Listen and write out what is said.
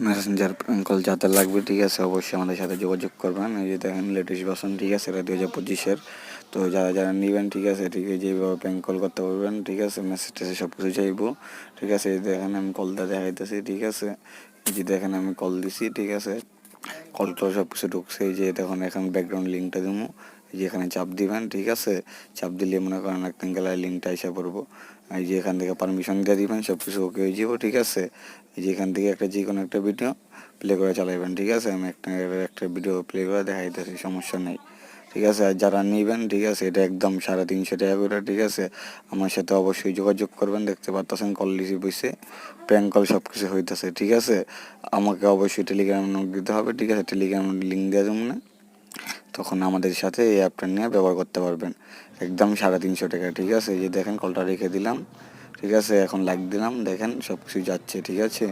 Messenger call যাতে লাগবে, ঠিক আছে, অবশ্যই আমাদের সাথে যোগাযোগ করবেন। এই যে দেখেন লেটেস্ট ভার্সন, ঠিক আছে, এটা 2025-এর। তো যারা যারা নেবেন, ঠিক আছে, ঠিক আছে, যেভাবে প্র্যাঙ্ক কল করতে পারবেন, ঠিক আছে, মেসেজ টেসেজ সব কিছু চাইবো, ঠিক আছে। এই দেখেন আমি কলটা দেখাইতেছি, ঠিক আছে, এই যে দেখেন আমি কল দিছি, ঠিক আছে, কল টল সব কিছু ঢুকছে। এই যে দেখুন এখন ব্যাকগ্রাউন্ড লিঙ্কটা দেবো, এই যে এখানে চাপ দিবেন, ঠিক আছে, চাপ দিলে মনে করেন একদিন গেলে লিঙ্কটা এসে পড়বো। এই যে এখান থেকে পারমিশন দিয়ে দিবেন, সব কিছু ওকে হয়ে যাবো, ঠিক আছে। এই যে এখান থেকে যে কোনো একটা ভিডিও প্লে করে চালাইবেন, ঠিক আছে। আমি একটা ভিডিও প্লে করে দেখাইতেছি, সমস্যা নেই, ঠিক আছে। আর যারা নেবেন, ঠিক আছে, এটা একদম 350 টাকা করে, ঠিক আছে। আমার সাথে অবশ্যই যোগাযোগ করবেন। দেখতে পারতেছেন কল রিসিভ হয়েছে, প্র্যাঙ্ক কল সব কিছু হইতেছে, ঠিক আছে। আমাকে অবশ্যই টেলিগ্রামে নোট দিতে হবে, ঠিক আছে, টেলিগ্রামে লিঙ্ক দিয়ে দেবো না, তখন আমাদের সাথে এই অ্যাপটা নিয়ে ব্যবহার করতে পারবেন। একদম 350 টাকা, ঠিক আছে। এই যে দেখেন কলটা রেখে দিলাম, ঠিক আছে, এখন লাইক দিলাম, দেখেন সব কিছু যাচ্ছে, ঠিক আছে।